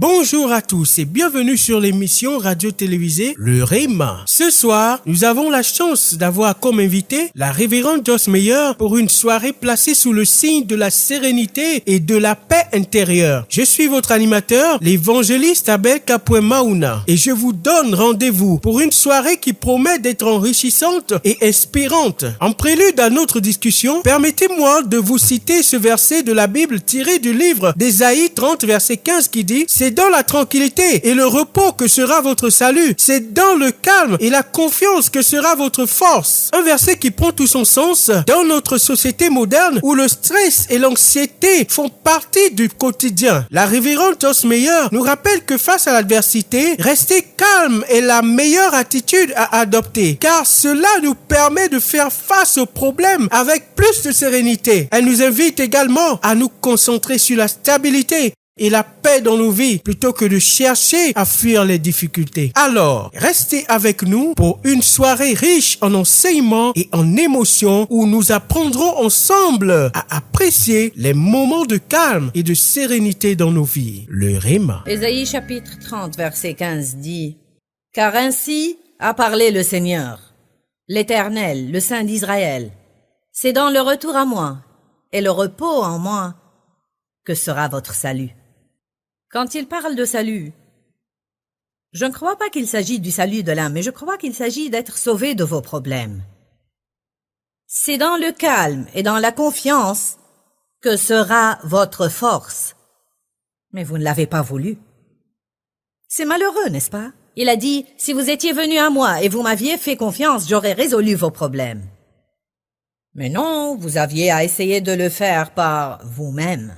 Bonjour à tous et bienvenue sur l'émission radio-télévisée Le Réma. Ce soir, nous avons la chance d'avoir comme invité la révérende Joyce Meyer pour une soirée placée sous le signe de la sérénité et de la paix intérieure. Je suis votre animateur, l'évangéliste Abel Kapoué-Maouna, et je vous donne rendez-vous pour une soirée qui promet d'être enrichissante et inspirante. En prélude à notre discussion, permettez-moi de vous citer ce verset de la Bible tiré du livre d'Ésaïe 30, verset 15 qui dit « C'est dans la tranquillité et le repos que sera votre salut. C'est dans le calme et la confiance que sera votre force. » Un verset qui prend tout son sens dans notre société moderne où le stress et l'anxiété font partie du quotidien. La révérende Joyce Meyer nous rappelle que face à l'adversité, rester calme est la meilleure attitude à adopter, car cela nous permet de faire face aux problèmes avec plus de sérénité. Elle nous invite également à nous concentrer sur la stabilité et la paix dans nos vies, plutôt que de chercher à fuir les difficultés. Alors, restez avec nous pour une soirée riche en enseignements et en émotions où nous apprendrons ensemble à apprécier les moments de calme et de sérénité dans nos vies. Le Réma. Ésaïe chapitre 30, verset 15 dit « Car ainsi a parlé le Seigneur, l'Éternel, le Saint d'Israël. C'est dans le retour à moi et le repos en moi que sera votre salut. » Quand il parle de salut, je ne crois pas qu'il s'agit du salut de l'âme, mais je crois qu'il s'agit d'être sauvé de vos problèmes. C'est dans le calme et dans la confiance que sera votre force. Mais vous ne l'avez pas voulu. C'est malheureux, n'est-ce pas? Il a dit, si vous étiez venu à moi et vous m'aviez fait confiance, j'aurais résolu vos problèmes. Mais non, vous aviez à essayer de le faire par vous-même.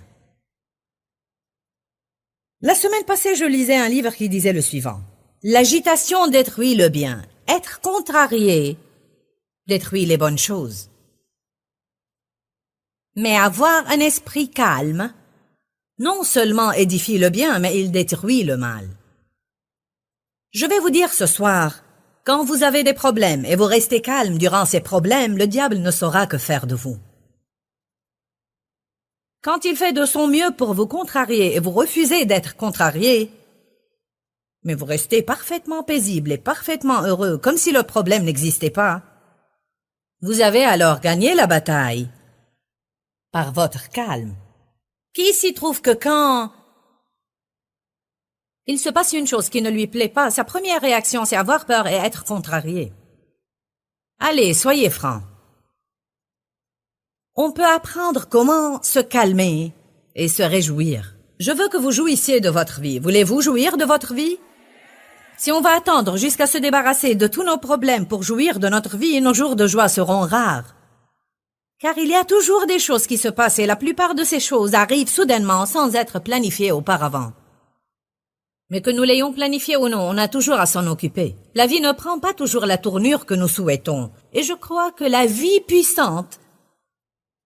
La semaine passée, je lisais un livre qui disait le suivant. L'agitation détruit le bien. Être contrarié détruit les bonnes choses. Mais avoir un esprit calme, non seulement édifie le bien, mais il détruit le mal. Je vais vous dire ce soir, quand vous avez des problèmes et vous restez calme durant ces problèmes, le diable ne saura que faire de vous. Quand il fait de son mieux pour vous contrarier et vous refusez d'être contrarié, mais vous restez parfaitement paisible et parfaitement heureux, comme si le problème n'existait pas, vous avez alors gagné la bataille par votre calme. Qui s'y trouve que quand il se passe une chose qui ne lui plaît pas, sa première réaction c'est avoir peur et être contrarié? Allez, soyez francs. On peut apprendre comment se calmer et se réjouir. Je veux que vous jouissiez de votre vie. Voulez-vous jouir de votre vie? Si on va attendre jusqu'à se débarrasser de tous nos problèmes pour jouir de notre vie, nos jours de joie seront rares. Car il y a toujours des choses qui se passent et la plupart de ces choses arrivent soudainement sans être planifiées auparavant. Mais que nous l'ayons planifié ou non, on a toujours à s'en occuper. La vie ne prend pas toujours la tournure que nous souhaitons. Et je crois que la vie puissante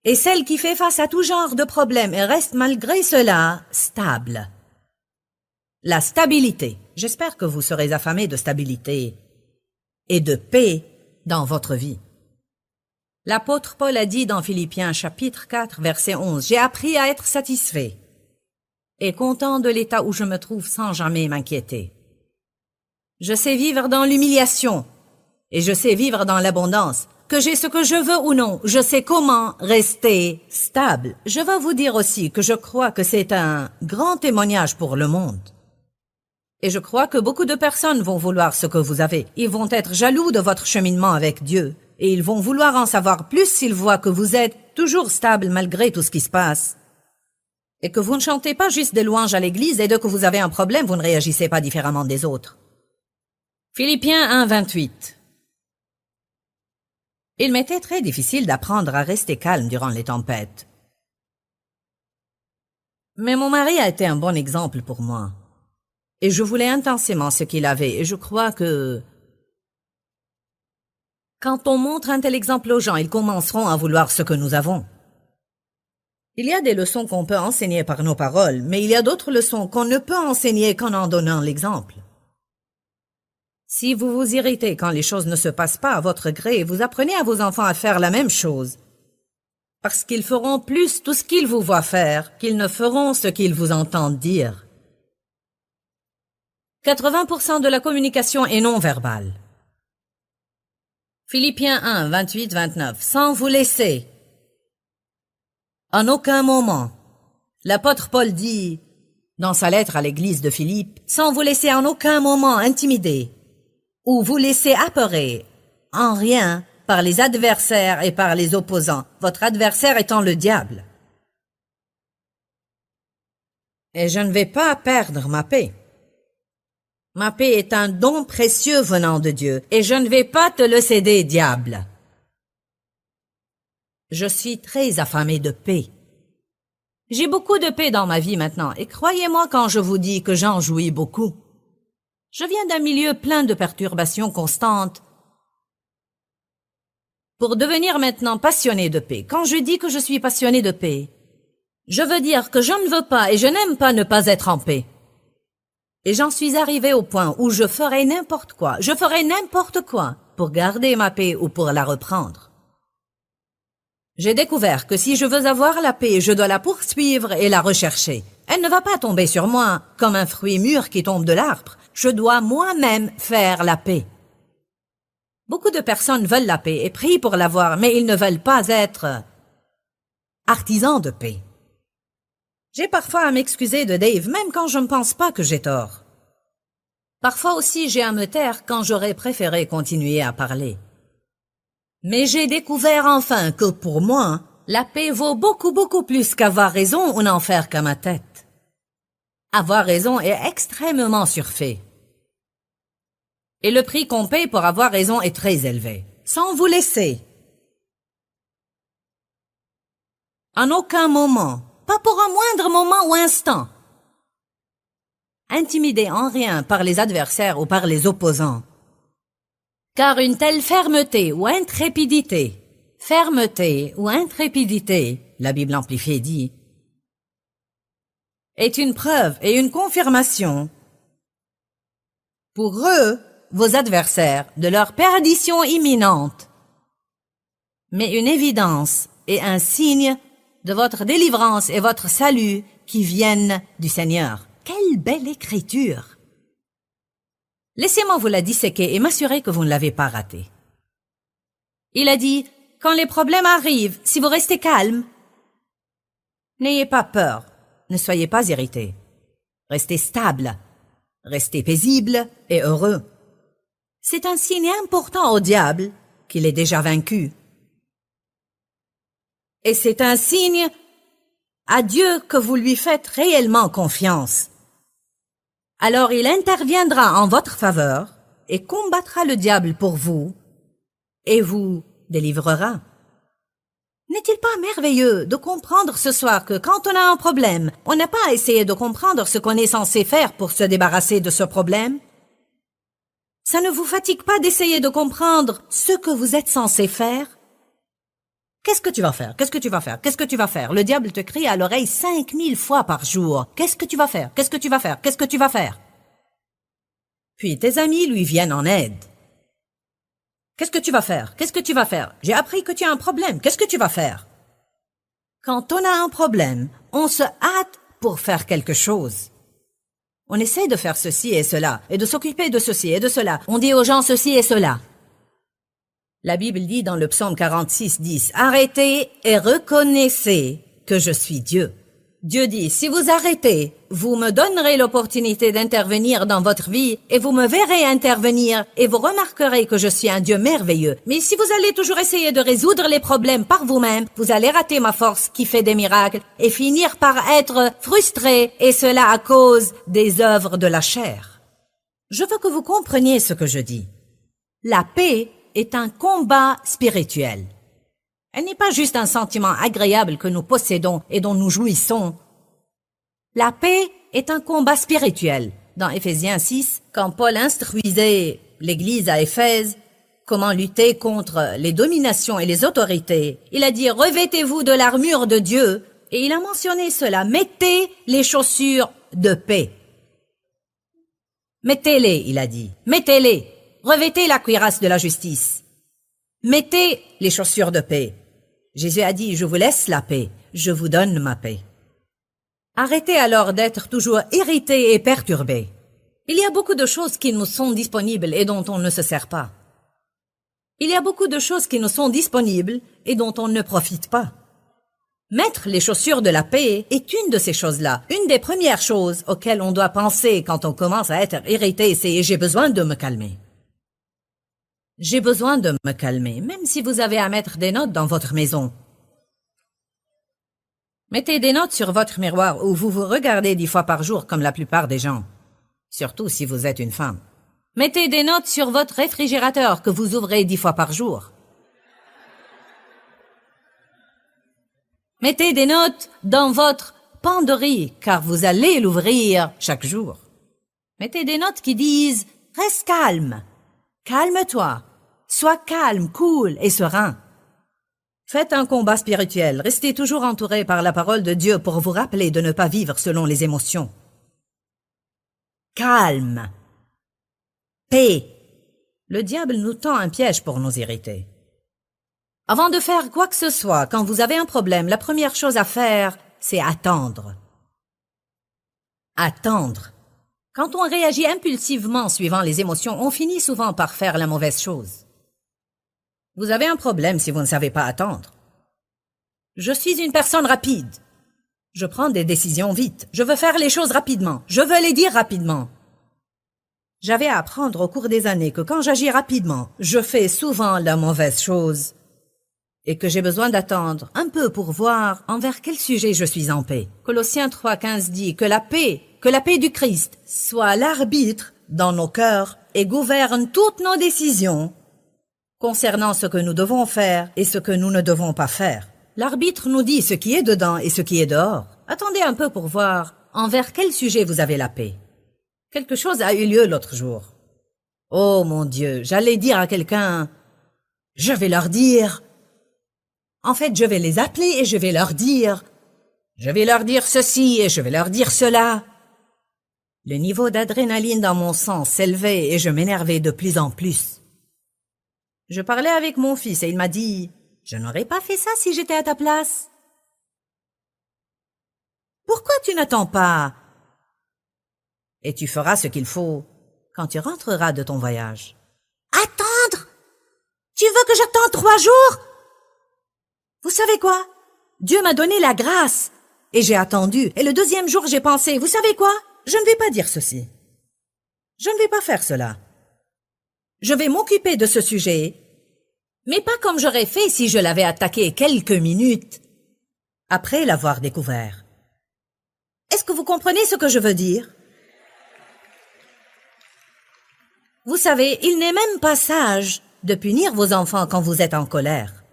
et celle qui fait face à tout genre de problèmes et reste malgré cela stable. La stabilité. J'espère que vous serez affamés de stabilité et de paix dans votre vie. L'apôtre Paul a dit dans Philippiens chapitre 4 verset 11, « J'ai appris à être satisfait et content de l'état où je me trouve sans jamais m'inquiéter. Je sais vivre dans l'humiliation et je sais vivre dans l'abondance. Que j'ai ce que je veux ou non, je sais comment rester stable. » Je veux vous dire aussi que je crois que c'est un grand témoignage pour le monde. Et je crois que beaucoup de personnes vont vouloir ce que vous avez. Ils vont être jaloux de votre cheminement avec Dieu. Et ils vont vouloir en savoir plus s'ils voient que vous êtes toujours stable malgré tout ce qui se passe. Et que vous ne chantez pas juste des louanges à l'église et dès que vous avez un problème, vous ne réagissez pas différemment des autres. Philippiens 1, 28. Il m'était très difficile d'apprendre à rester calme durant les tempêtes. Mais mon mari a été un bon exemple pour moi. Et je voulais intensément ce qu'il avait. Et je crois que quand on montre un tel exemple aux gens, ils commenceront à vouloir ce que nous avons. Il y a des leçons qu'on peut enseigner par nos paroles, mais il y a d'autres leçons qu'on ne peut enseigner qu'en en donnant l'exemple. Si vous vous irritez quand les choses ne se passent pas à votre gré, vous apprenez à vos enfants à faire la même chose. Parce qu'ils feront plus tout ce qu'ils vous voient faire qu'ils ne feront ce qu'ils vous entendent dire. 80% de la communication est non verbale. Philippiens 1, 28-29. Sans vous laisser. En aucun moment. L'apôtre Paul dit, dans sa lettre à l'église de Philippe, sans vous laisser en aucun moment intimider, ou vous laisser apeurer, en rien, par les adversaires et par les opposants, votre adversaire étant le diable. Et je ne vais pas perdre ma paix. Ma paix est un don précieux venant de Dieu, et je ne vais pas te le céder, diable. Je suis très affamé de paix. J'ai beaucoup de paix dans ma vie maintenant, et croyez-moi quand je vous dis que j'en jouis beaucoup. Je viens d'un milieu plein de perturbations constantes. Pour devenir maintenant passionné de paix, quand je dis que je suis passionné de paix, je veux dire que je ne veux pas et je n'aime pas ne pas être en paix. Et j'en suis arrivé au point où je ferai n'importe quoi, pour garder ma paix ou pour la reprendre. J'ai découvert que si je veux avoir la paix, je dois la poursuivre et la rechercher. Elle ne va pas tomber sur moi comme un fruit mûr qui tombe de l'arbre. Je dois moi-même faire la paix. Beaucoup de personnes veulent la paix et prient pour l'avoir, mais ils ne veulent pas être artisans de paix. J'ai parfois à m'excuser de Dave, même quand je ne pense pas que j'ai tort. Parfois aussi, j'ai à me taire quand j'aurais préféré continuer à parler. Mais j'ai découvert enfin que pour moi, la paix vaut beaucoup plus qu'avoir raison ou n'en faire qu'à ma tête. Avoir raison est extrêmement surfait. Et le prix qu'on paye pour avoir raison est très élevé. Sans vous laisser. En aucun moment. Pas pour un moindre moment ou instant. Intimidé en rien par les adversaires ou par les opposants. Car une telle fermeté ou intrépidité, la Bible amplifiée dit, est une preuve et une confirmation pour eux, vos adversaires, de leur perdition imminente, mais une évidence et un signe de votre délivrance et votre salut qui viennent du Seigneur. Quelle belle écriture! Laissez-moi vous la disséquer et m'assurer que vous ne l'avez pas ratée. Il a dit, quand les problèmes arrivent, si vous restez calme, n'ayez pas peur, ne soyez pas irrité. Restez stable, restez paisible et heureux. C'est un signe important au diable qu'il est déjà vaincu. Et c'est un signe à Dieu que vous lui faites réellement confiance. Alors il interviendra en votre faveur et combattra le diable pour vous et vous délivrera. N'est-il pas merveilleux de comprendre ce soir que quand on a un problème, on n'a pas à essayer de comprendre ce qu'on est censé faire pour se débarrasser de ce problème? Ça ne vous fatigue pas d'essayer de comprendre ce que vous êtes censé faire? Qu'est-ce que tu vas faire? Qu'est-ce que tu vas faire? Qu'est-ce que tu vas faire? Le diable te crie à l'oreille 5000 fois par jour. Qu'est-ce que tu vas faire? Qu'est-ce que tu vas faire? Qu'est-ce que tu vas faire? Puis tes amis lui viennent en aide. Qu'est-ce que tu vas faire? Qu'est-ce que tu vas faire? J'ai appris que tu as un problème. Qu'est-ce que tu vas faire? Quand on a un problème, on se hâte pour faire quelque chose. On essaie de faire ceci et cela, et de s'occuper de ceci et de cela. On dit aux gens ceci et cela. La Bible dit dans le psaume 46, 10, « Arrêtez et reconnaissez que je suis Dieu. » Dieu dit, si vous arrêtez, vous me donnerez l'opportunité d'intervenir dans votre vie et vous me verrez intervenir et vous remarquerez que je suis un Dieu merveilleux. Mais si vous allez toujours essayer de résoudre les problèmes par vous-même, vous allez rater ma force qui fait des miracles et finir par être frustré, et cela à cause des œuvres de la chair. Je veux que vous compreniez ce que je dis. La paix est un combat spirituel. Elle n'est pas juste un sentiment agréable que nous possédons et dont nous jouissons. La paix est un combat spirituel. Dans Éphésiens 6, quand Paul instruisait l'Église à Éphèse comment lutter contre les dominations et les autorités, il a dit « Revêtez-vous de l'armure de Dieu » et il a mentionné cela « Mettez les chaussures de paix ». Mettez-les, il a dit. Mettez-les. Revêtez la cuirasse de la justice. Mettez les chaussures de paix. Jésus a dit, je vous laisse la paix, je vous donne ma paix. Arrêtez alors d'être toujours irrité et perturbé. Il y a beaucoup de choses qui nous sont disponibles et dont on ne se sert pas. Il y a beaucoup de choses qui nous sont disponibles et dont on ne profite pas. Mettre les chaussures de la paix est une de ces choses-là. Une des premières choses auxquelles on doit penser quand on commence à être irrité, c'est « j'ai besoin de me calmer ». J'ai besoin de me calmer, même si vous avez à mettre des notes dans votre maison. Mettez des notes sur votre miroir où vous vous regardez 10 fois par jour comme la plupart des gens. Surtout si vous êtes une femme. Mettez des notes sur votre réfrigérateur que vous ouvrez 10 fois par jour. Mettez des notes dans votre pan de riz, car vous allez l'ouvrir chaque jour. Mettez des notes qui disent « Reste calme, calme-toi, sois calme, cool et serein ». Faites un combat spirituel, restez toujours entouré par la parole de Dieu pour vous rappeler de ne pas vivre selon les émotions. Calme. Paix. Le diable nous tend un piège pour nous irriter. Avant de faire quoi que ce soit, quand vous avez un problème, la première chose à faire, c'est attendre. Attendre. Quand on réagit impulsivement suivant les émotions, on finit souvent par faire la mauvaise chose. Vous avez un problème si vous ne savez pas attendre. Je suis une personne rapide. Je prends des décisions vite. Je veux faire les choses rapidement. Je veux les dire rapidement. J'avais à apprendre au cours des années que quand j'agis rapidement, je fais souvent la mauvaise chose et que j'ai besoin d'attendre un peu pour voir envers quel sujet je suis en paix. Colossiens 3,15 dit que la paix du Christ soit l'arbitre dans nos cœurs et gouverne toutes nos décisions concernant ce que nous devons faire et ce que nous ne devons pas faire. L'arbitre nous dit ce qui est dedans et ce qui est dehors. Attendez un peu pour voir envers quel sujet vous avez la paix. Quelque chose a eu lieu l'autre jour. Oh mon Dieu, j'allais dire à quelqu'un, je vais leur dire. En fait, je vais les appeler et je vais leur dire ceci et je vais leur dire cela. Le niveau d'adrénaline dans mon sang s'élevait et je m'énervais de plus en plus. Je parlais avec mon fils et il m'a dit, je n'aurais pas fait ça si j'étais à ta place. Pourquoi tu n'attends pas? Et tu feras ce qu'il faut quand tu rentreras de ton voyage. Attendre? Tu veux que j'attende 3 jours? Vous savez quoi? Dieu m'a donné la grâce et j'ai attendu. Et le 2e jour, j'ai pensé, vous savez quoi? Je ne vais pas dire ceci. Je ne vais pas faire cela. Je vais m'occuper de ce sujet, mais pas comme j'aurais fait si je l'avais attaqué quelques minutes après l'avoir découvert. Est-ce que vous comprenez ce que je veux dire? Vous savez, il n'est même pas sage de punir vos enfants quand vous êtes en colère.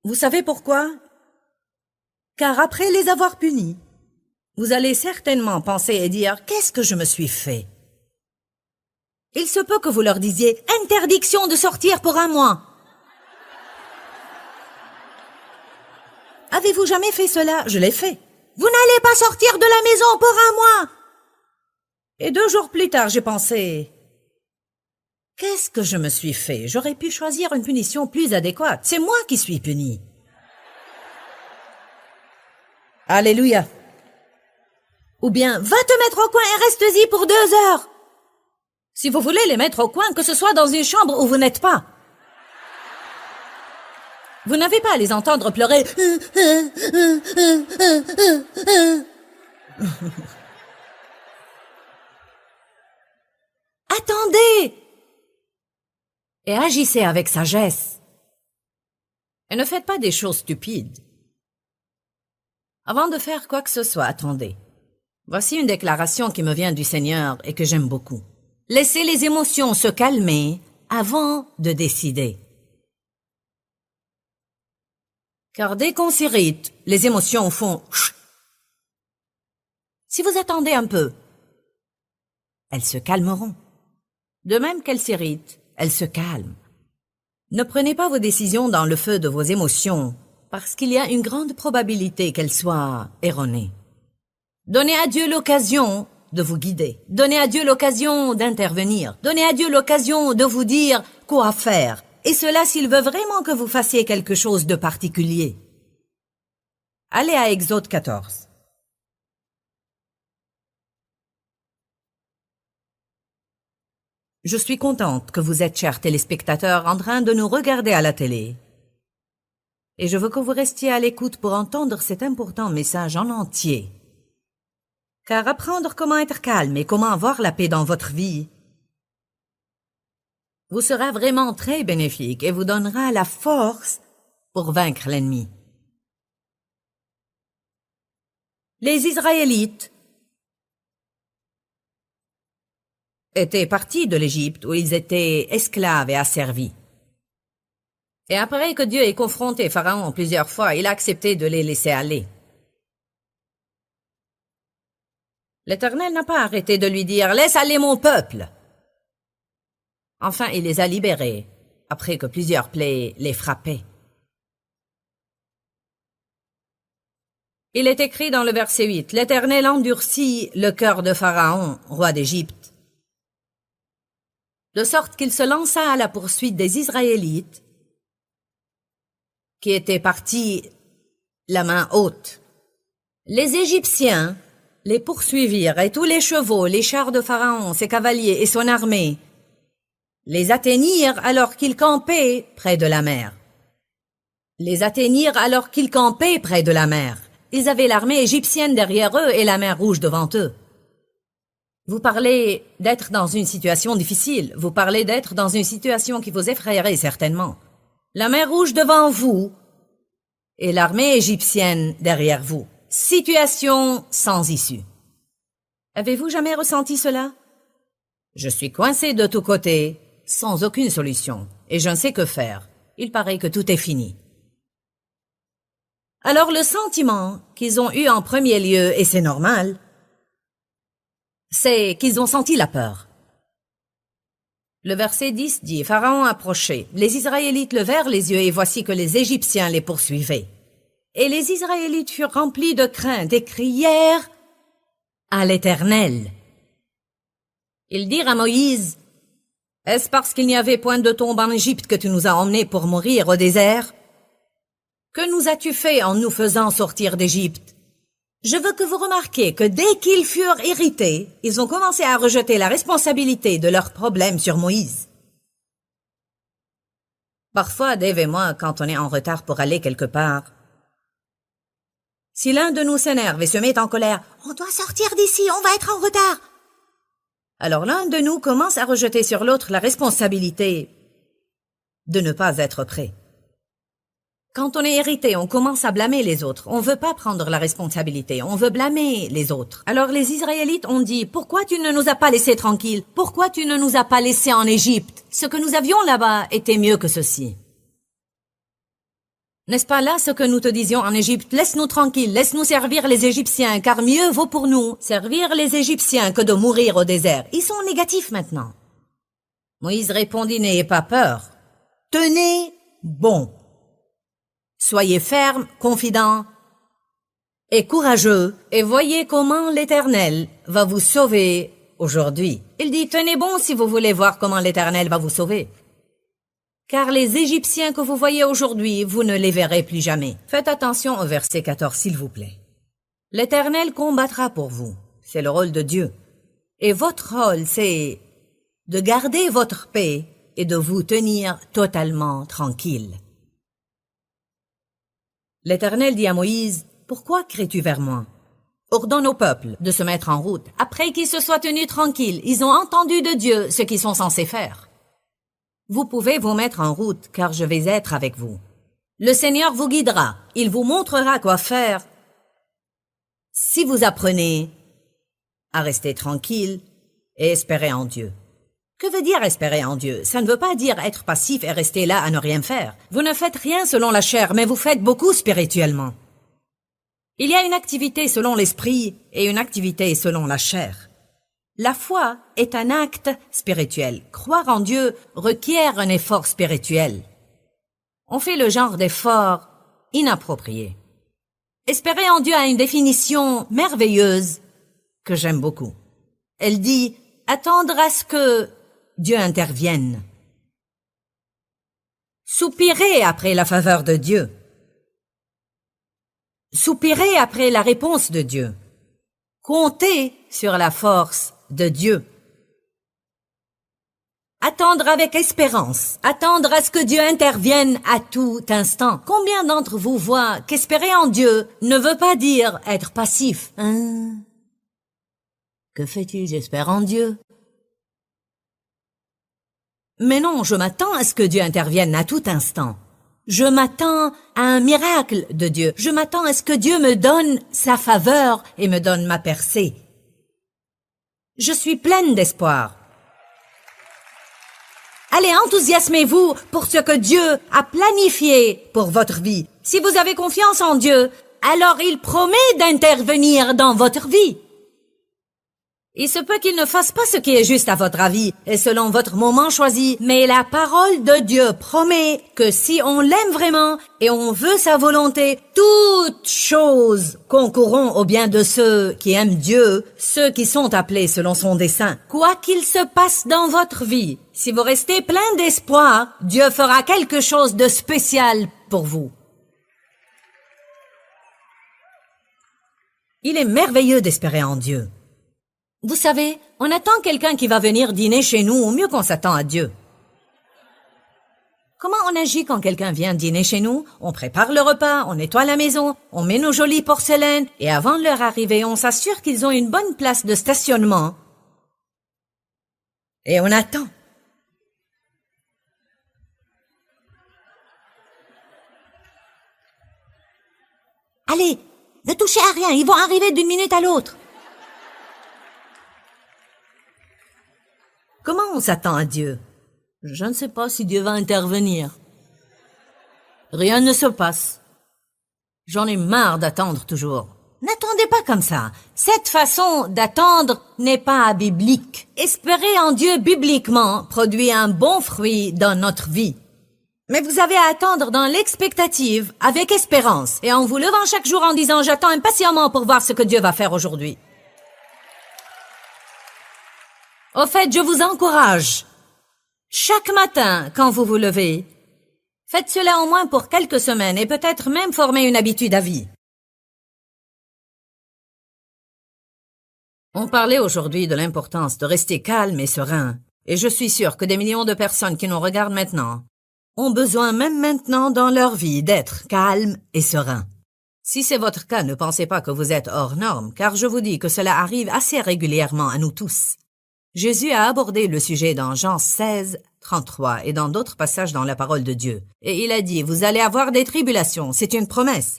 Vous savez pourquoi? Car après les avoir punis, vous allez certainement penser et dire « Qu'est-ce que je me suis fait ?» Il se peut que vous leur disiez « Interdiction de sortir pour 1 mois ». Avez-vous jamais fait cela? Je l'ai fait. Vous n'allez pas sortir de la maison pour 1 mois. Et 2 jours plus tard, j'ai pensé « Qu'est-ce que je me suis fait? J'aurais pu choisir une punition plus adéquate. C'est moi qui suis puni. » Alléluia. Ou bien, va te mettre au coin et reste-y pour 2 heures. Si vous voulez les mettre au coin, que ce soit dans une chambre où vous n'êtes pas. Vous n'avez pas à les entendre pleurer. Attendez! Et agissez avec sagesse. Et ne faites pas des choses stupides. Avant de faire quoi que ce soit, attendez. Voici une déclaration qui me vient du Seigneur et que j'aime beaucoup. Laissez les émotions se calmer avant de décider. Car dès qu'on s'irrite, les émotions font chut. Si vous attendez un peu, elles se calmeront. De même qu'elles s'irritent, elles se calment. Ne prenez pas vos décisions dans le feu de vos émotions, parce qu'il y a une grande probabilité qu'elles soient erronées. Donnez à Dieu l'occasion de vous guider. Donnez à Dieu l'occasion d'intervenir. Donnez à Dieu l'occasion de vous dire quoi faire. Et cela s'il veut vraiment que vous fassiez quelque chose de particulier. Allez à Exode 14. Je suis contente que vous êtes, chers téléspectateurs, en train de nous regarder à la télé. Et je veux que vous restiez à l'écoute pour entendre cet important message en entier. Car apprendre comment être calme et comment avoir la paix dans votre vie vous sera vraiment très bénéfique et vous donnera la force pour vaincre l'ennemi. Les Israélites étaient partis de l'Égypte où ils étaient esclaves et asservis. Et après que Dieu ait confronté Pharaon plusieurs fois, il a accepté de les laisser aller. L'Éternel n'a pas arrêté de lui dire « Laisse aller mon peuple !» Enfin, il les a libérés, après que plusieurs plaies les frappaient. Il est écrit dans le verset 8, « L'Éternel endurcit le cœur de Pharaon, roi d'Égypte, de sorte qu'il se lança à la poursuite des Israélites, qui étaient partis la main haute. Les Égyptiens les poursuivirent, et tous les chevaux, les chars de Pharaon, ses cavaliers et son armée, les atteignirent alors qu'ils campaient près de la mer. Les atteignirent alors qu'ils campaient près de la mer. Ils avaient l'armée égyptienne derrière eux et la mer Rouge devant eux. Vous parlez d'être dans une situation difficile. Vous parlez d'être dans une situation qui vous effraierait certainement. La mer Rouge devant vous et l'armée égyptienne derrière vous. Situation sans issue. Avez-vous jamais ressenti cela? Je suis coincé de tous côtés, sans aucune solution, et je ne sais que faire. Il paraît que tout est fini. Alors le sentiment qu'ils ont eu en premier lieu, et c'est normal, c'est qu'ils ont senti la peur. Le verset 10 dit, Pharaon approchait. Les Israélites levèrent les yeux et voici que les Égyptiens les poursuivaient. Et les Israélites furent remplis de crainte et crièrent à l'Éternel. Ils dirent à Moïse, « Est-ce parce qu'il n'y avait point de tombe en Égypte que tu nous as emmenés pour mourir au désert? Que nous as-tu fait en nous faisant sortir d'Égypte? » Je veux que vous remarquiez que dès qu'ils furent irrités, ils ont commencé à rejeter la responsabilité de leurs problèmes sur Moïse. Parfois, Dave et moi, quand on est en retard pour aller quelque part, si l'un de nous s'énerve et se met en colère, « On doit sortir d'ici, on va être en retard !» Alors l'un de nous commence à rejeter sur l'autre la responsabilité de ne pas être prêt. Quand on est irrité, on commence à blâmer les autres. On ne veut pas prendre la responsabilité, on veut blâmer les autres. Alors les Israélites ont dit, « Pourquoi tu ne nous as pas laissés tranquilles? Pourquoi tu ne nous as pas laissés en Égypte? Ce que nous avions là-bas était mieux que ceci. » N'est-ce pas là ce que nous te disions en Égypte? Laisse-nous tranquilles, laisse-nous servir les Égyptiens, car mieux vaut pour nous servir les Égyptiens que de mourir au désert. Ils sont négatifs maintenant. Moïse répondit, n'ayez pas peur. Tenez bon. Soyez fermes, confidents et courageux, et voyez comment l'Éternel va vous sauver aujourd'hui. Il dit, tenez bon si vous voulez voir comment l'Éternel va vous sauver. Car les Égyptiens que vous voyez aujourd'hui, vous ne les verrez plus jamais. Faites attention au verset 14, s'il vous plaît. L'Éternel combattra pour vous. C'est le rôle de Dieu. Et votre rôle, c'est de garder votre paix et de vous tenir totalement tranquille. L'Éternel dit à Moïse, « Pourquoi cries-tu vers moi? Ordonne au peuple de se mettre en route. Après qu'ils se soient tenus tranquilles, ils ont entendu de Dieu ce qu'ils sont censés faire. Vous pouvez vous mettre en route, car je vais être avec vous. Le Seigneur vous guidera, il vous montrera quoi faire. Si vous apprenez à rester tranquille et espérer en Dieu. » Que veut dire espérer en Dieu? Ça ne veut pas dire être passif et rester là à ne rien faire. Vous ne faites rien selon la chair, mais vous faites beaucoup spirituellement. Il y a une activité selon l'esprit et une activité selon la chair. La foi est un acte spirituel. Croire en Dieu requiert un effort spirituel. On fait le genre d'effort inapproprié. Espérer en Dieu a une définition merveilleuse que j'aime beaucoup. Elle dit « attendre à ce que Dieu intervienne. Soupirer après la faveur de Dieu. Soupirer après la réponse de Dieu. Compter sur la force de Dieu. Attendre avec espérance. Attendre à ce que Dieu intervienne à tout instant. Combien d'entre vous voient qu'espérer en Dieu ne veut pas dire être passif? Que fait-il? J'espère en Dieu. Mais non, je m'attends à ce que Dieu intervienne à tout instant. Je m'attends à un miracle de Dieu. Je m'attends à ce que Dieu me donne sa faveur et me donne ma percée. Je suis pleine d'espoir. Allez, enthousiasmez-vous pour ce que Dieu a planifié pour votre vie. Si vous avez confiance en Dieu, alors il promet d'intervenir dans votre vie. Il se peut qu'il ne fasse pas ce qui est juste à votre avis et selon votre moment choisi, mais la parole de Dieu promet que si on l'aime vraiment et on veut sa volonté, toutes choses concourront au bien de ceux qui aiment Dieu, ceux qui sont appelés selon son dessein. Quoi qu'il se passe dans votre vie, si vous restez plein d'espoir, Dieu fera quelque chose de spécial pour vous. Il est merveilleux d'espérer en Dieu. Vous savez, on attend quelqu'un qui va venir dîner chez nous, au mieux qu'on s'attend à Dieu. Comment on agit quand quelqu'un vient dîner chez nous? On prépare le repas, on nettoie la maison, on met nos jolies porcelaines, et avant leur arrivée, on s'assure qu'ils ont une bonne place de stationnement. Et on attend. Allez, ne touchez à rien, ils vont arriver d'une minute à l'autre. Comment on s'attend à Dieu? Je ne sais pas si Dieu va intervenir. Rien ne se passe. J'en ai marre d'attendre toujours. N'attendez pas comme ça. Cette façon d'attendre n'est pas biblique. Espérer en Dieu bibliquement produit un bon fruit dans notre vie. Mais vous avez à attendre dans l'expectative, avec espérance, et en vous levant chaque jour en disant « J'attends impatiemment pour voir ce que Dieu va faire aujourd'hui ». Au fait, je vous encourage. Chaque matin, quand vous vous levez, faites cela au moins pour quelques semaines et peut-être même former une habitude à vie. On parlait aujourd'hui de l'importance de rester calme et serein, et je suis sûre que des millions de personnes qui nous regardent maintenant ont besoin même maintenant dans leur vie d'être calmes et sereins. Si c'est votre cas, ne pensez pas que vous êtes hors norme, car je vous dis que cela arrive assez régulièrement à nous tous. Jésus a abordé le sujet dans Jean 16, 33 et dans d'autres passages dans la parole de Dieu. Et il a dit, vous allez avoir des tribulations, c'est une promesse.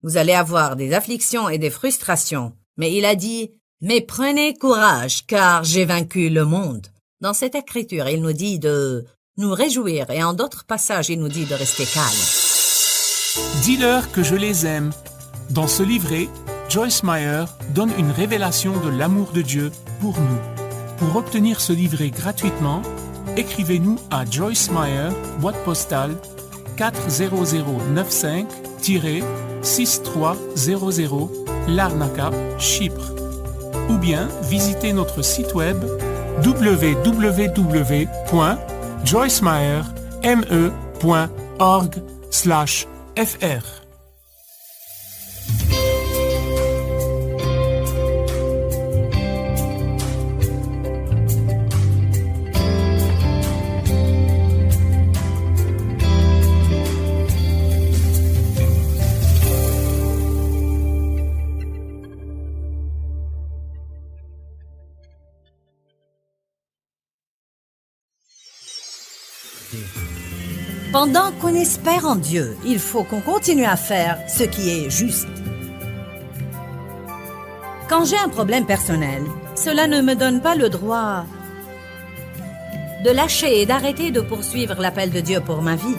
Vous allez avoir des afflictions et des frustrations. Mais il a dit, mais prenez courage, car j'ai vaincu le monde. Dans cette écriture, il nous dit de nous réjouir et en d'autres passages, il nous dit de rester calme. Dis-leur que je les aime. Dans ce livret, Joyce Meyer donne une révélation de l'amour de Dieu pour nous. Pour obtenir ce livret gratuitement, écrivez-nous à Joyce Meyer, boîte postale 40095-6300, Larnaca, Chypre. Ou bien visitez notre site web www.joycemeyer.org/fr. Pendant qu'on espère en Dieu, il faut qu'on continue à faire ce qui est juste. Quand j'ai un problème personnel, cela ne me donne pas le droit de lâcher et d'arrêter de poursuivre l'appel de Dieu pour ma vie.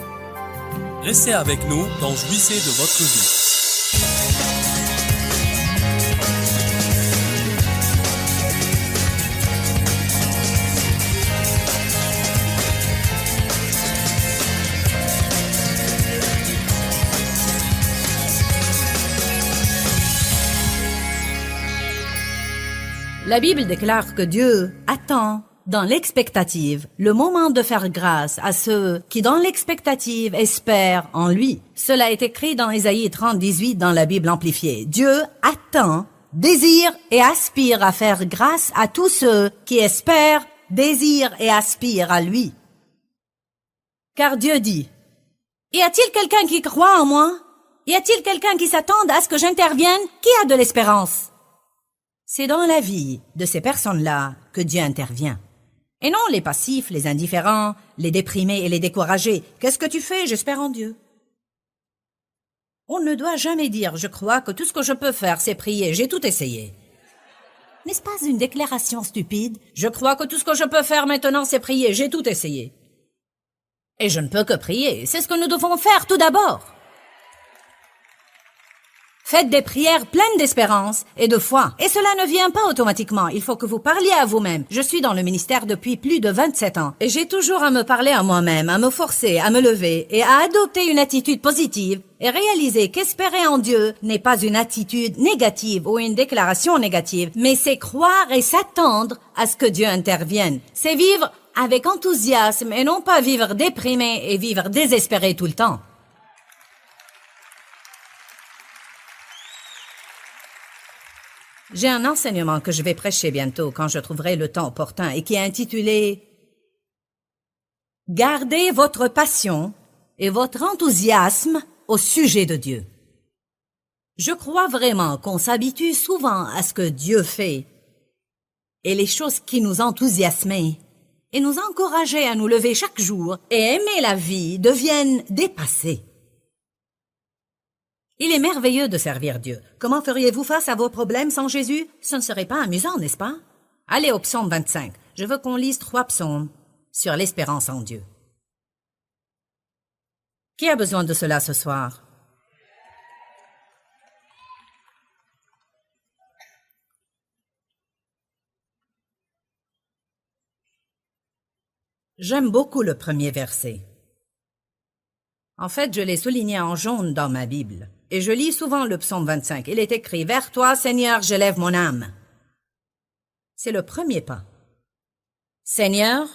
Restez avec nous dans Jouissez de votre vie. La Bible déclare que Dieu attend, dans l'expectative, le moment de faire grâce à ceux qui, dans l'expectative, espèrent en lui. Cela est écrit dans Ésaïe 30, 18 dans la Bible amplifiée. Dieu attend, désire et aspire à faire grâce à tous ceux qui espèrent désire et aspire à lui. Car Dieu dit, « Y a-t-il quelqu'un qui croit en moi? Y a-t-il quelqu'un qui s'attende à ce que j'intervienne? Qui a de l'espérance? » C'est dans la vie de ces personnes-là que Dieu intervient. Et non les passifs, les indifférents, les déprimés et les découragés. Qu'est-ce que tu fais? J'espère en Dieu. On ne doit jamais dire « Je crois que tout ce que je peux faire, c'est prier, j'ai tout essayé. » N'est-ce pas une déclaration stupide? Je crois que tout ce que je peux faire maintenant, c'est prier, j'ai tout essayé. Et je ne peux que prier, c'est ce que nous devons faire tout d'abord. Faites des prières pleines d'espérance et de foi. Et cela ne vient pas automatiquement. Il faut que vous parliez à vous-même. Je suis dans le ministère depuis plus de 27 ans. Et j'ai toujours à me parler à moi-même, à me forcer, à me lever et à adopter une attitude positive et réaliser qu'espérer en Dieu n'est pas une attitude négative ou une déclaration négative, mais c'est croire et s'attendre à ce que Dieu intervienne. C'est vivre avec enthousiasme et non pas vivre déprimé et vivre désespéré tout le temps. J'ai un enseignement que je vais prêcher bientôt quand je trouverai le temps opportun et qui est intitulé « Gardez votre passion et votre enthousiasme au sujet de Dieu ». Je crois vraiment qu'on s'habitue souvent à ce que Dieu fait et les choses qui nous enthousiasment et nous encourager à nous lever chaque jour et aimer la vie deviennent dépassées. Il est merveilleux de servir Dieu. Comment feriez-vous face à vos problèmes sans Jésus? Ce ne serait pas amusant, n'est-ce pas? Allez au psaume 25. Je veux qu'on lise 3 psaumes sur l'espérance en Dieu. Qui a besoin de cela ce soir? J'aime beaucoup le premier verset. En fait, je l'ai souligné en jaune dans ma Bible. Et je lis souvent le psaume 25. Il est écrit « Vers toi, Seigneur, j'élève mon âme ». C'est le premier pas. Seigneur,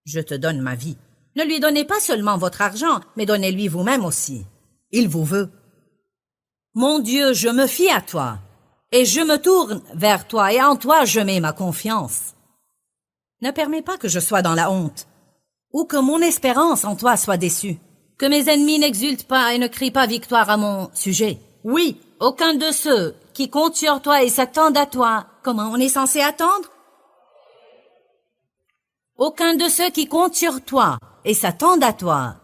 je te donne ma vie. Ne lui donnez pas seulement votre argent, mais donnez-lui vous-même aussi. Il vous veut. Mon Dieu, je me fie à toi, et je me tourne vers toi, et en toi je mets ma confiance. Ne permets pas que je sois dans la honte, ou que mon espérance en toi soit déçue. Que mes ennemis n'exultent pas et ne crient pas victoire à mon sujet. Oui, aucun de ceux qui comptent sur toi et s'attendent à toi. Comment on est censé attendre? Aucun de ceux qui comptent sur toi et s'attendent à toi,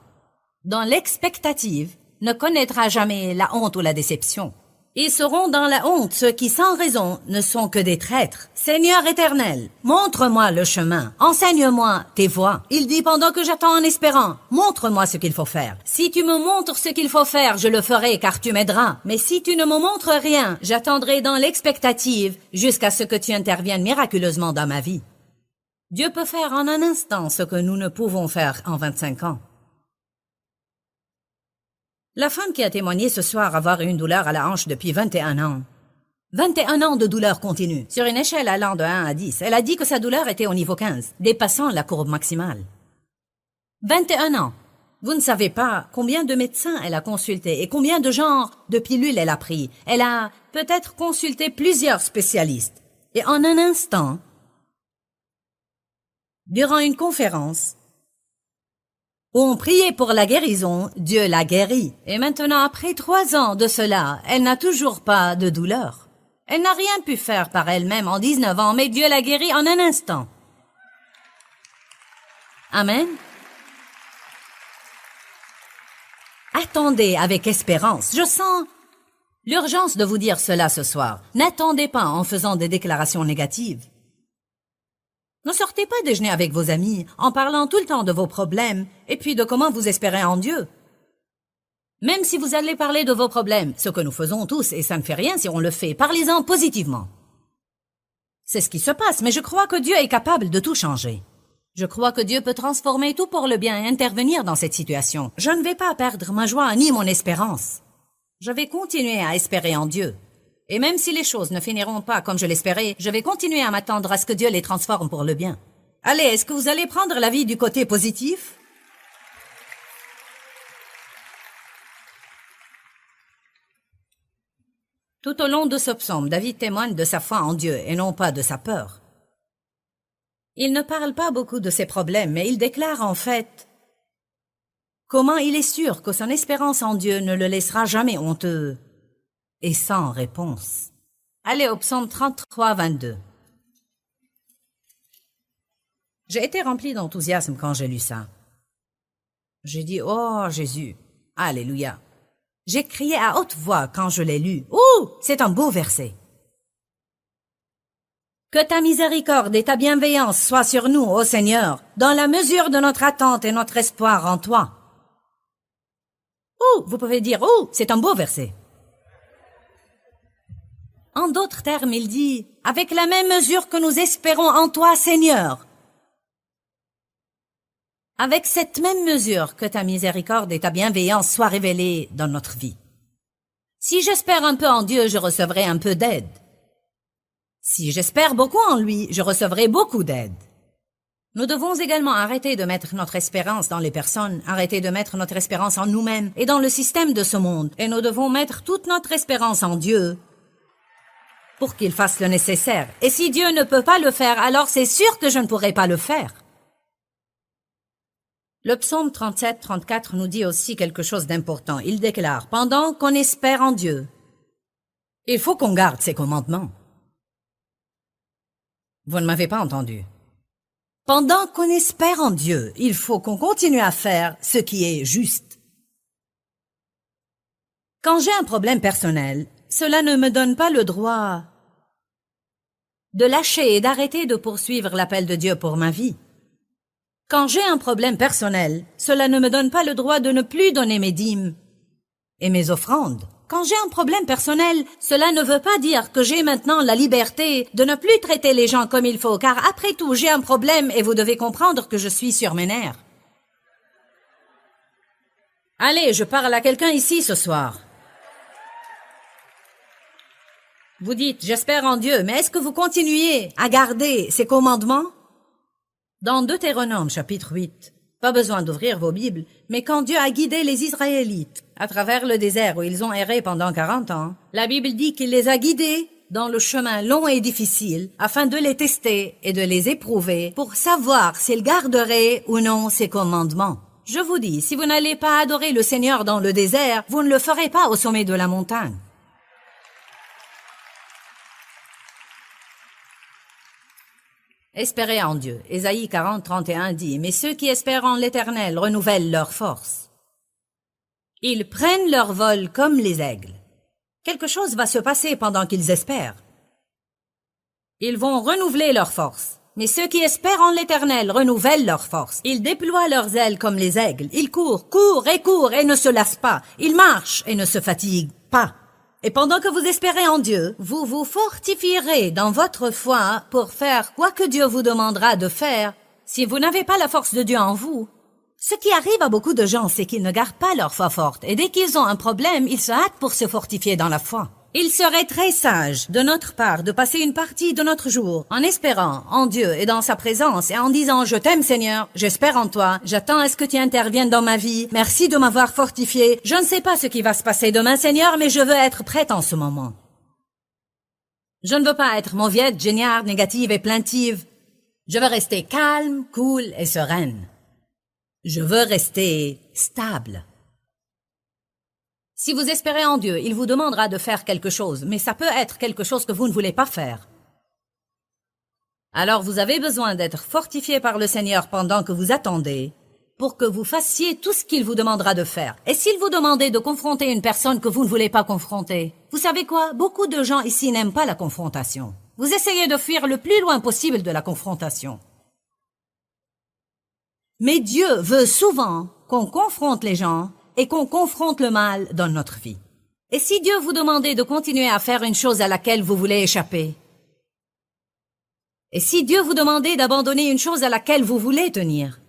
dans l'expectative, ne connaîtra jamais la honte ou la déception. Ils seront dans la honte ceux qui sans raison ne sont que des traîtres. Seigneur éternel, montre-moi le chemin, enseigne-moi tes voies. Il dit pendant que j'attends en espérant, montre-moi ce qu'il faut faire. Si tu me montres ce qu'il faut faire, je le ferai car tu m'aideras. Mais si tu ne me montres rien, j'attendrai dans l'expectative jusqu'à ce que tu interviennes miraculeusement dans ma vie. Dieu peut faire en un instant ce que nous ne pouvons faire en 25 ans. La femme qui a témoigné ce soir avoir une douleur à la hanche depuis 21 ans. 21 ans de douleur continue. Sur une échelle allant de 1 à 10, elle a dit que sa douleur était au niveau 15, dépassant la courbe maximale. 21 ans. Vous ne savez pas combien de médecins elle a consulté et combien de genres de pilules elle a pris. Elle a peut-être consulté plusieurs spécialistes. Et en un instant, durant une conférence, où on priait pour la guérison, Dieu l'a guérie. Et maintenant, après 3 ans de cela, elle n'a toujours pas de douleur. Elle n'a rien pu faire par elle-même en 19 ans, mais Dieu l'a guérie en un instant. Amen. Attendez avec espérance. Je sens l'urgence de vous dire cela ce soir. N'attendez pas en faisant des déclarations négatives. Ne sortez pas déjeuner avec vos amis en parlant tout le temps de vos problèmes et puis de comment vous espérez en Dieu. Même si vous allez parler de vos problèmes, ce que nous faisons tous, et ça ne fait rien si on le fait, parlez-en positivement. C'est ce qui se passe, mais je crois que Dieu est capable de tout changer. Je crois que Dieu peut transformer tout pour le bien et intervenir dans cette situation. Je ne vais pas perdre ma joie ni mon espérance. Je vais continuer à espérer en Dieu. Et même si les choses ne finiront pas comme je l'espérais, je vais continuer à m'attendre à ce que Dieu les transforme pour le bien. Allez, est-ce que vous allez prendre la vie du côté positif? Tout au long de ce psaume, David témoigne de sa foi en Dieu et non pas de sa peur. Il ne parle pas beaucoup de ses problèmes, mais il déclare en fait comment il est sûr que son espérance en Dieu ne le laissera jamais honteux et sans réponse. Allez au psaume 33, 22. J'ai été rempli d'enthousiasme quand j'ai lu ça. J'ai dit, oh Jésus, alléluia. J'ai crié à haute voix quand je l'ai lu. Ouh, c'est un beau verset. Que ta miséricorde et ta bienveillance soient sur nous, ô Seigneur, dans la mesure de notre attente et notre espoir en toi. Ouh, vous pouvez dire, ouh, c'est un beau verset. En d'autres termes, il dit, avec la même mesure que nous espérons en toi, Seigneur. Avec cette même mesure que ta miséricorde et ta bienveillance soient révélées dans notre vie. Si j'espère un peu en Dieu, je recevrai un peu d'aide. Si j'espère beaucoup en lui, je recevrai beaucoup d'aide. Nous devons également arrêter de mettre notre espérance dans les personnes, arrêter de mettre notre espérance en nous-mêmes et dans le système de ce monde, et nous devons mettre toute notre espérance en Dieu pour qu'il fasse le nécessaire. Et si Dieu ne peut pas le faire, alors c'est sûr que je ne pourrai pas le faire. Le psaume 37, 34 nous dit aussi quelque chose d'important. Il déclare, pendant qu'on espère en Dieu, il faut qu'on garde ses commandements. Vous ne m'avez pas entendu. Pendant qu'on espère en Dieu, il faut qu'on continue à faire ce qui est juste. Quand j'ai un problème personnel, cela ne me donne pas le droit de lâcher et d'arrêter de poursuivre l'appel de Dieu pour ma vie. Quand j'ai un problème personnel, cela ne me donne pas le droit de ne plus donner mes dîmes et mes offrandes. Quand j'ai un problème personnel, cela ne veut pas dire que j'ai maintenant la liberté de ne plus traiter les gens comme il faut, car après tout, j'ai un problème et vous devez comprendre que je suis sur mes nerfs. Allez, je parle à quelqu'un ici ce soir. Vous dites, j'espère en Dieu, mais est-ce que vous continuez à garder ses commandements? Dans Deutéronome chapitre 8, pas besoin d'ouvrir vos Bibles, mais quand Dieu a guidé les Israélites à travers le désert où ils ont erré pendant 40 ans, la Bible dit qu'il les a guidés dans le chemin long et difficile afin de les tester et de les éprouver pour savoir s'ils garderaient ou non ses commandements. Je vous dis, si vous n'allez pas adorer le Seigneur dans le désert, vous ne le ferez pas au sommet de la montagne. Espérez en Dieu. Ésaïe 40, 31 dit, « Mais ceux qui espèrent en l'Éternel renouvellent leur force. Ils prennent leur vol comme les aigles. » Quelque chose va se passer pendant qu'ils espèrent. Ils vont renouveler leur force. Mais ceux qui espèrent en l'Éternel renouvellent leur force. Ils déploient leurs ailes comme les aigles. Ils courent, courent et ne se lassent pas. Ils marchent et ne se fatiguent pas. Et pendant que vous espérez en Dieu, vous vous fortifierez dans votre foi pour faire quoi que Dieu vous demandera de faire. Si vous n'avez pas la force de Dieu en vous, ce qui arrive à beaucoup de gens, c'est qu'ils ne gardent pas leur foi forte. Et dès qu'ils ont un problème, ils se hâtent pour se fortifier dans la foi. Il serait très sage de notre part de passer une partie de notre jour en espérant en Dieu et dans sa présence et en disant « Je t'aime Seigneur, j'espère en toi, j'attends à ce que tu interviennes dans ma vie, merci de m'avoir fortifié, je ne sais pas ce qui va se passer demain Seigneur, mais je veux être prête en ce moment. » Je ne veux pas être mauviette, géniarde, négative et plaintive. Je veux rester calme, cool et sereine. Je veux rester stable. Si vous espérez en Dieu, il vous demandera de faire quelque chose, mais ça peut être quelque chose que vous ne voulez pas faire. Alors vous avez besoin d'être fortifié par le Seigneur pendant que vous attendez, pour que vous fassiez tout ce qu'il vous demandera de faire. Et s'il vous demandait de confronter une personne que vous ne voulez pas confronter, vous savez quoi? Beaucoup de gens ici n'aiment pas la confrontation. Vous essayez de fuir le plus loin possible de la confrontation. Mais Dieu veut souvent qu'on confronte les gens et qu'on confronte le mal dans notre vie. Et si Dieu vous demandait de continuer à faire une chose à laquelle vous voulez échapper? Et si Dieu vous demandait d'abandonner une chose à laquelle vous voulez tenir?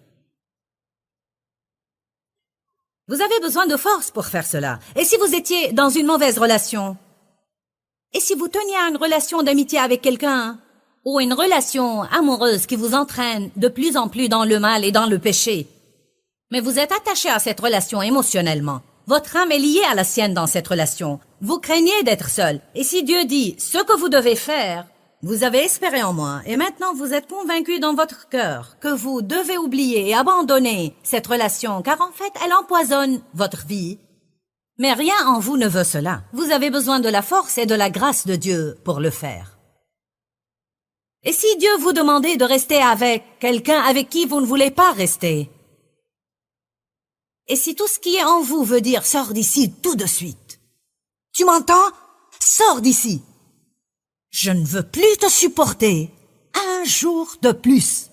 Vous avez besoin de force pour faire cela. Et si vous étiez dans une mauvaise relation? Et si vous teniez à une relation d'amitié avec quelqu'un? Ou une relation amoureuse qui vous entraîne de plus en plus dans le mal et dans le péché? Mais vous êtes attaché à cette relation émotionnellement. Votre âme est liée à la sienne dans cette relation. Vous craignez d'être seul. Et si Dieu dit ce que vous devez faire, Vous avez espéré en moi, et maintenant vous êtes convaincu dans votre cœur que vous devez oublier et abandonner cette relation, car en fait, elle empoisonne votre vie. Mais rien en vous ne veut cela. Vous avez besoin de la force et de la grâce de Dieu pour le faire. Et si Dieu vous demandait de rester avec quelqu'un avec qui vous ne voulez pas rester? Et si tout ce qui est en vous veut dire « sors d'ici tout de suite ». Tu m'entends? Sors d'ici. Je ne veux plus te supporter. Un jour de plus.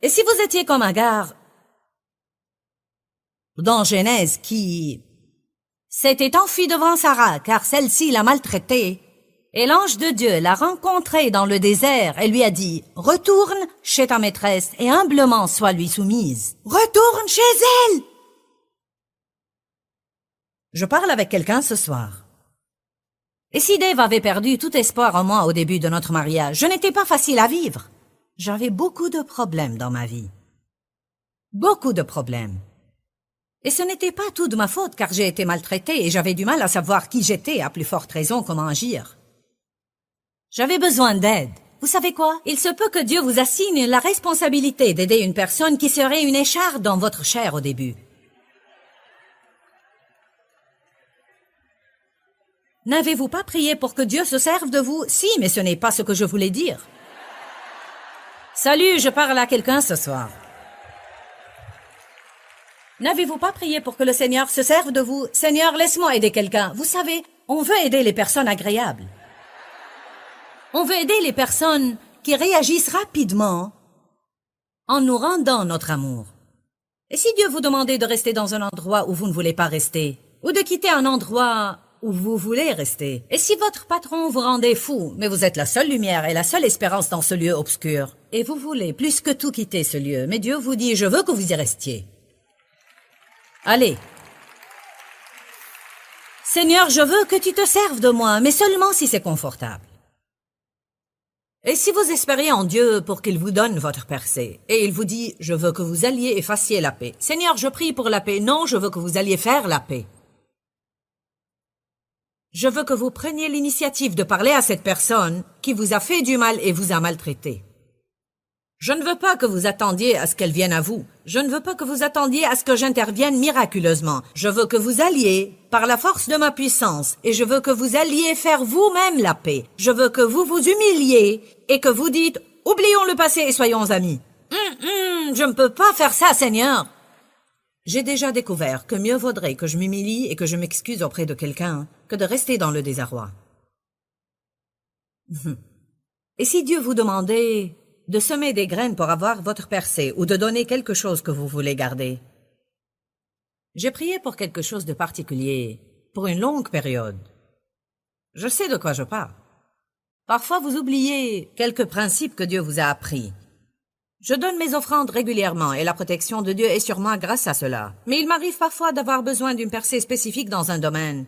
Et si vous étiez comme Agar dans Genèse qui s'était enfuie devant Sarah car celle-ci l'a maltraitée, et l'ange de Dieu l'a rencontrée dans le désert et lui a dit « Retourne chez ta maîtresse et humblement sois lui soumise. Retourne chez elle !» Je parle avec quelqu'un ce soir. Et si Dave avait perdu tout espoir en moi au début de notre mariage, je n'étais pas facile à vivre. J'avais beaucoup de problèmes dans ma vie. Beaucoup de problèmes. Et ce n'était pas tout de ma faute car j'ai été maltraitée et j'avais du mal à savoir qui j'étais, à plus forte raison comment agir. J'avais besoin d'aide. Vous savez quoi? Il se peut que Dieu vous assigne la responsabilité d'aider une personne qui serait une écharpe dans votre chair au début. N'avez-vous pas prié pour que Dieu se serve de vous? Si, mais ce n'est pas ce que je voulais dire. Salut, je parle à quelqu'un ce soir. N'avez-vous pas prié pour que le Seigneur se serve de vous? Seigneur, laisse-moi aider quelqu'un. Vous savez, on veut aider les personnes agréables. On veut aider les personnes qui réagissent rapidement en nous rendant notre amour. Et si Dieu vous demandait de rester dans un endroit où vous ne voulez pas rester, ou de quitter un endroit où vous voulez rester, et si votre patron vous rendait fou, mais vous êtes la seule lumière et la seule espérance dans ce lieu obscur, et vous voulez plus que tout quitter ce lieu, mais Dieu vous dit « Je veux que vous y restiez ». Allez. Seigneur, je veux que tu te serves de moi, mais seulement si c'est confortable. Et si vous espériez en Dieu pour qu'il vous donne votre percée, et il vous dit « Je veux que vous alliez et fassiez la paix ». Seigneur, je prie pour la paix. Non, je veux que vous alliez faire la paix. Je veux que vous preniez l'initiative de parler à cette personne qui vous a fait du mal et vous a maltraité. Je ne veux pas que vous attendiez à ce qu'elle vienne à vous. Je ne veux pas que vous attendiez à ce que j'intervienne miraculeusement. Je veux que vous alliez, par la force de ma puissance, et je veux que vous alliez faire vous-même la paix. Je veux que vous vous humiliez et que vous dites « Oublions le passé et soyons amis ». Je ne peux pas faire ça, Seigneur. J'ai déjà découvert que mieux vaudrait que je m'humilie et que je m'excuse auprès de quelqu'un que de rester dans le désarroi. Et si Dieu vous demandait de semer des graines pour avoir votre percée ou de donner quelque chose que vous voulez garder? J'ai prié pour quelque chose de particulier, pour une longue période. Je sais de quoi je parle. Parfois, vous oubliez quelques principes que Dieu vous a appris. Je donne mes offrandes régulièrement et la protection de Dieu est sur moi grâce à cela. Mais il m'arrive parfois d'avoir besoin d'une percée spécifique dans un domaine.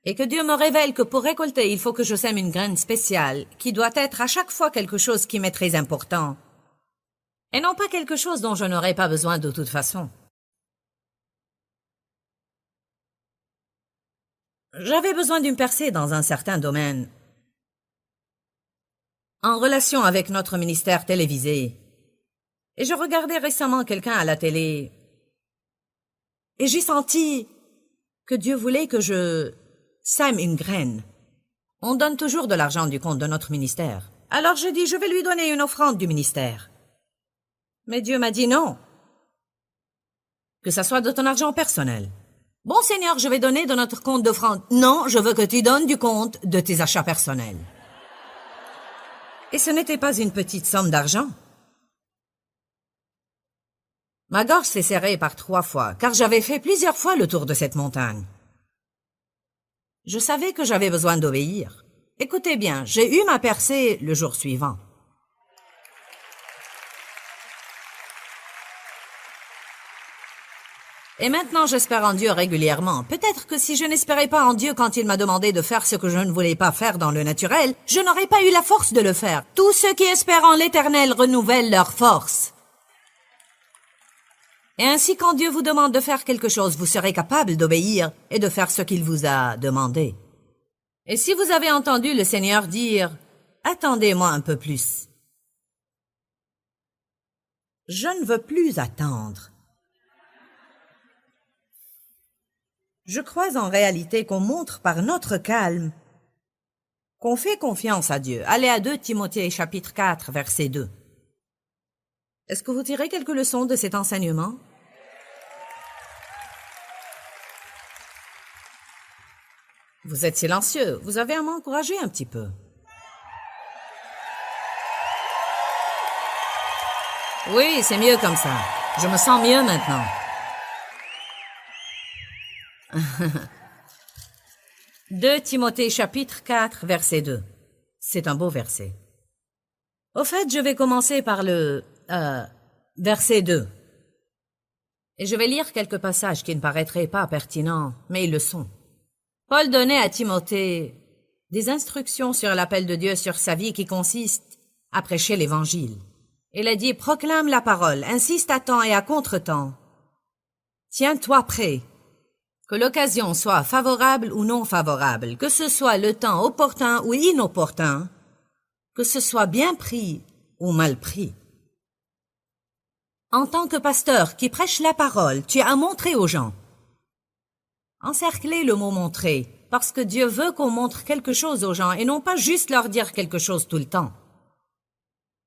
Et que Dieu me révèle que pour récolter, il faut que je sème une graine spéciale, qui doit être à chaque fois quelque chose qui m'est très important. Et non pas quelque chose dont je n'aurais pas besoin de toute façon. J'avais besoin d'une percée dans un certain domaine. En relation avec notre ministère télévisé. Et je regardais récemment quelqu'un à la télé. Et j'ai senti que Dieu voulait que je sème une graine. On donne toujours de l'argent du compte de notre ministère. Alors je dis, je vais lui donner une offrande du ministère. Mais Dieu m'a dit non. Que ça soit de ton argent personnel. Bon Seigneur, je vais donner de notre compte d'offrande. Non, je veux que tu donnes du compte de tes achats personnels. Et ce n'était pas une petite somme d'argent. Ma gorge s'est serrée par 3 fois, car j'avais fait plusieurs fois le tour de cette montagne. Je savais que j'avais besoin d'obéir. Écoutez bien, j'ai eu ma percée le jour suivant. Et maintenant, j'espère en Dieu régulièrement. Peut-être que si je n'espérais pas en Dieu quand il m'a demandé de faire ce que je ne voulais pas faire dans le naturel, je n'aurais pas eu la force de le faire. Tous ceux qui espèrent en l'Éternel renouvellent leur force. Et ainsi, quand Dieu vous demande de faire quelque chose, vous serez capable d'obéir et de faire ce qu'il vous a demandé. Et si vous avez entendu le Seigneur dire « Attendez-moi un peu plus », je ne veux plus attendre. Je crois en réalité qu'on montre par notre calme qu'on fait confiance à Dieu. Allez à 2 Timothée chapitre 4, verset 2. Est-ce que vous tirez quelques leçons de cet enseignement? Vous êtes silencieux. Vous avez à m'encourager un petit peu. Oui, c'est mieux comme ça. Je me sens mieux maintenant. 2 Timothée chapitre 4, verset 2. C'est un beau verset. Au fait, je vais commencer par le verset 2. Et je vais lire quelques passages qui ne paraîtraient pas pertinents, mais ils le sont. Paul donnait à Timothée des instructions sur l'appel de Dieu sur sa vie qui consiste à prêcher l'Évangile. Il a dit « Proclame la parole, insiste à temps et à contre-temps. Tiens-toi prêt, que l'occasion soit favorable ou non favorable, que ce soit le temps opportun ou inopportun, que ce soit bien pris ou mal pris. » En tant que pasteur qui prêche la parole, tu as à montrer aux gens. Encerclez le mot « montrer », parce que Dieu veut qu'on montre quelque chose aux gens et non pas juste leur dire quelque chose tout le temps.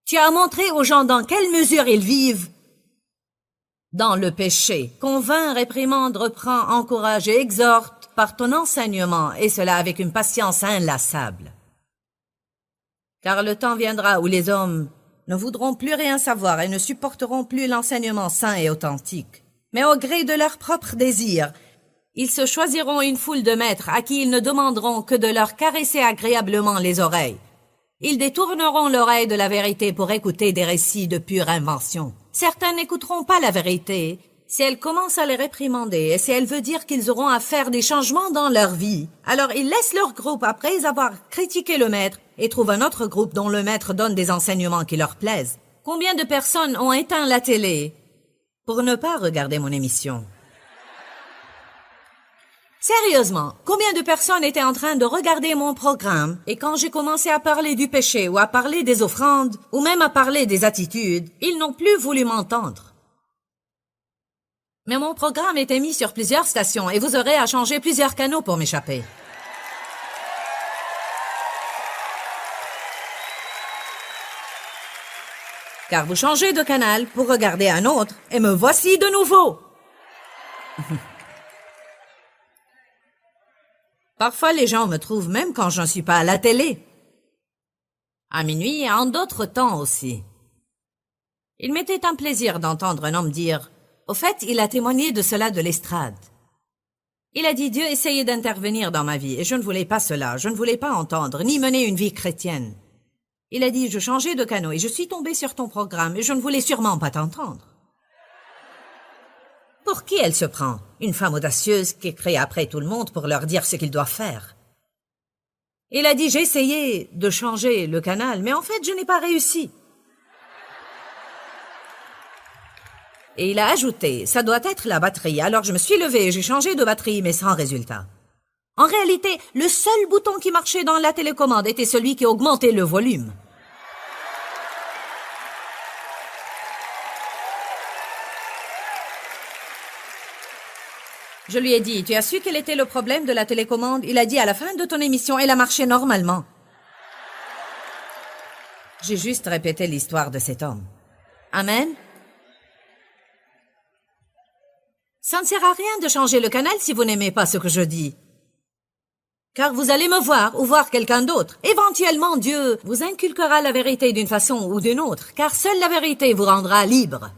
Tu as à montrer aux gens dans quelle mesure ils vivent dans le péché. Convainc, réprimande, reprend, encourage et exhorte par ton enseignement, et cela avec une patience inlassable. Car le temps viendra où les hommes ne voudront plus rien savoir et ne supporteront plus l'enseignement saint et authentique. Mais au gré de leurs propres désirs, ils se choisiront une foule de maîtres à qui ils ne demanderont que de leur caresser agréablement les oreilles. Ils détourneront l'oreille de la vérité pour écouter des récits de pure invention. Certains n'écouteront pas la vérité si elle commence à les réprimander et si elle veut dire qu'ils auront à faire des changements dans leur vie. Alors ils laissent leur groupe après avoir critiqué le maître et trouvent un autre groupe dont le maître donne des enseignements qui leur plaisent. Combien de personnes ont éteint la télé pour ne pas regarder mon émission? Sérieusement, combien de personnes étaient en train de regarder mon programme et quand j'ai commencé à parler du péché ou à parler des offrandes ou même à parler des attitudes, ils n'ont plus voulu m'entendre. Mais mon programme était mis sur plusieurs stations et vous aurez à changer plusieurs canaux pour m'échapper. Car vous changez de canal pour regarder un autre et me voici de nouveau. Parfois, les gens me trouvent même quand je ne suis pas à la télé. À minuit et en d'autres temps aussi. Il m'était un plaisir d'entendre un homme dire « Au fait, il a témoigné de cela de l'estrade. » Il a dit « Dieu essayait d'intervenir dans ma vie et je ne voulais pas cela, je ne voulais pas entendre, ni mener une vie chrétienne. » Il a dit « Je changeais de canot et je suis tombé sur ton programme et je ne voulais sûrement pas t'entendre. » Pour qui elle se prend? Une femme audacieuse qui crie après tout le monde pour leur dire ce qu'ils doivent faire. Il a dit, j'ai essayé de changer le canal, mais en fait, je n'ai pas réussi. Et il a ajouté, ça doit être la batterie. Alors je me suis levée et j'ai changé de batterie, mais sans résultat. En réalité, le seul bouton qui marchait dans la télécommande était celui qui augmentait le volume. Je lui ai dit, tu as su quel était le problème de la télécommande? Il a dit, à la fin de ton émission, elle a marché normalement. J'ai juste répété l'histoire de cet homme. Amen. Ça ne sert à rien de changer le canal si vous n'aimez pas ce que je dis. Car vous allez me voir ou voir quelqu'un d'autre. Éventuellement, Dieu vous inculquera la vérité d'une façon ou d'une autre, car seule la vérité vous rendra libre.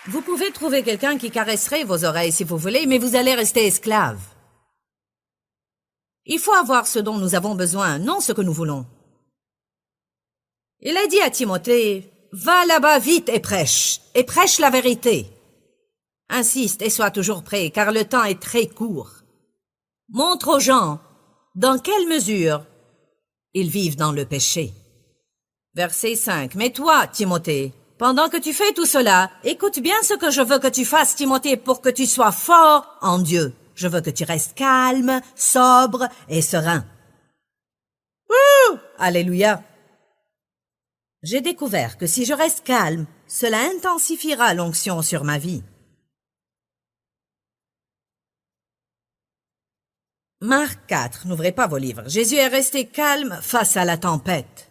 Vous pouvez trouver quelqu'un qui caresserait vos oreilles si vous voulez, mais vous allez rester esclave. Il faut avoir ce dont nous avons besoin, non ce que nous voulons. Il a dit à Timothée, va là-bas vite et prêche la vérité. Insiste et sois toujours prêt, car le temps est très court. Montre aux gens dans quelle mesure ils vivent dans le péché. Verset 5. Mais toi, Timothée, pendant que tu fais tout cela, écoute bien ce que je veux que tu fasses, Timothée, pour que tu sois fort en Dieu. Je veux que tu restes calme, sobre et serein. Wouh! Alléluia! J'ai découvert que si je reste calme, cela intensifiera l'onction sur ma vie. Marc 4, n'ouvrez pas vos livres. Jésus est resté calme face à la tempête.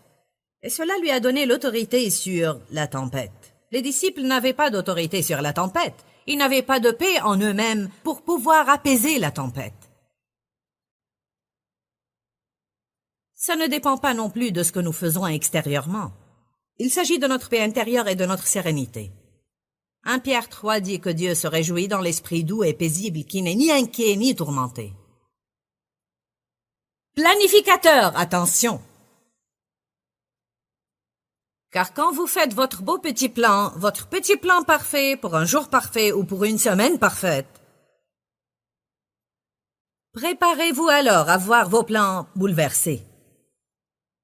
Et cela lui a donné l'autorité sur la tempête. Les disciples n'avaient pas d'autorité sur la tempête. Ils n'avaient pas de paix en eux-mêmes pour pouvoir apaiser la tempête. Ça ne dépend pas non plus de ce que nous faisons extérieurement. Il s'agit de notre paix intérieure et de notre sérénité. 1 Pierre 3 dit que Dieu se réjouit dans l'esprit doux et paisible qui n'est ni inquiet ni tourmenté. Planificateur, attention! Car quand vous faites votre petit plan parfait pour un jour parfait ou pour une semaine parfaite, préparez-vous alors à voir vos plans bouleversés.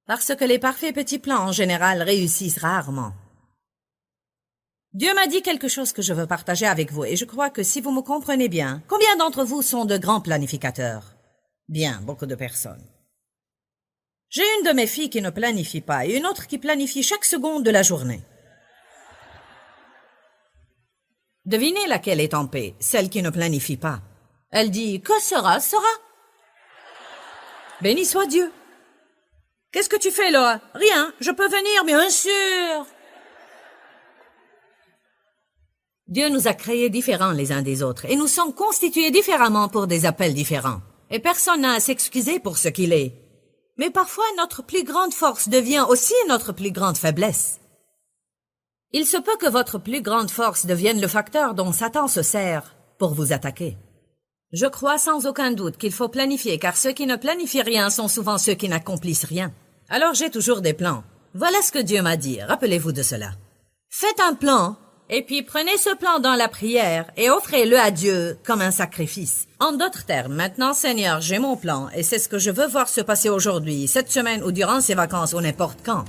Parce que les parfaits petits plans en général réussissent rarement. Dieu m'a dit quelque chose que je veux partager avec vous et je crois que si vous me comprenez bien, combien d'entre vous sont de grands planificateurs? Bien, beaucoup de personnes. J'ai une de mes filles qui ne planifie pas et une autre qui planifie chaque seconde de la journée. Devinez laquelle est en paix, celle qui ne planifie pas. Elle dit « Que sera, sera ». Béni soit Dieu. Qu'est-ce que tu fais, Laura? Rien, je peux venir, bien sûr. Dieu nous a créés différents les uns des autres et nous sommes constitués différemment pour des appels différents. Et personne n'a à s'excuser pour ce qu'il est. Mais parfois, notre plus grande force devient aussi notre plus grande faiblesse. Il se peut que votre plus grande force devienne le facteur dont Satan se sert pour vous attaquer. Je crois sans aucun doute qu'il faut planifier, car ceux qui ne planifient rien sont souvent ceux qui n'accomplissent rien. Alors j'ai toujours des plans. Voilà ce que Dieu m'a dit, rappelez-vous de cela. Faites un plan, et puis prenez ce plan dans la prière et offrez-le à Dieu comme un sacrifice. En d'autres termes, maintenant Seigneur, j'ai mon plan, et c'est ce que je veux voir se passer aujourd'hui, cette semaine ou durant ces vacances ou n'importe quand.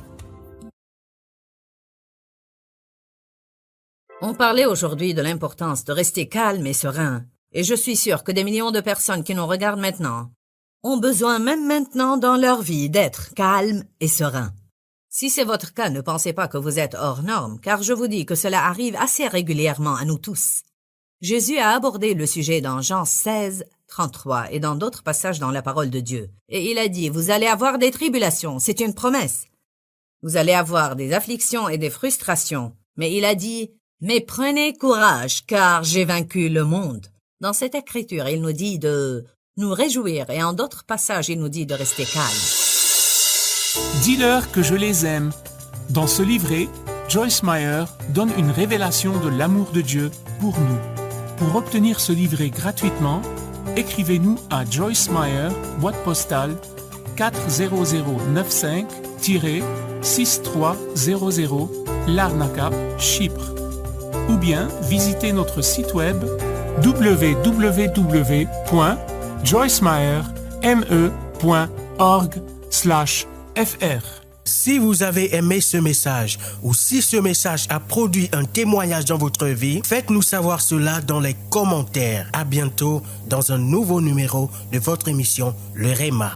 On parlait aujourd'hui de l'importance de rester calme et serein. Et je suis sûr que des millions de personnes qui nous regardent maintenant ont besoin même maintenant dans leur vie d'être calmes et sereins. Si c'est votre cas, ne pensez pas que vous êtes hors norme, car je vous dis que cela arrive assez régulièrement à nous tous. Jésus a abordé le sujet dans Jean 16, 33 et dans d'autres passages dans la parole de Dieu. Et il a dit, vous allez avoir des tribulations, c'est une promesse. Vous allez avoir des afflictions et des frustrations. Mais il a dit, mais prenez courage, car j'ai vaincu le monde. Dans cette écriture, il nous dit de nous réjouir et en d'autres passages, il nous dit de rester calme. Dis-leur que je les aime. Dans ce livret, Joyce Meyer donne une révélation de l'amour de Dieu pour nous. Pour obtenir ce livret gratuitement, écrivez-nous à Joyce Meyer, boîte postale 40095-6300, Larnaca, Chypre. Ou bien visitez notre site web www.joycemeyer.org/fr. Si vous avez aimé ce message ou si ce message a produit un témoignage dans votre vie, faites-nous savoir cela dans les commentaires. À bientôt dans un nouveau numéro de votre émission Le Réma.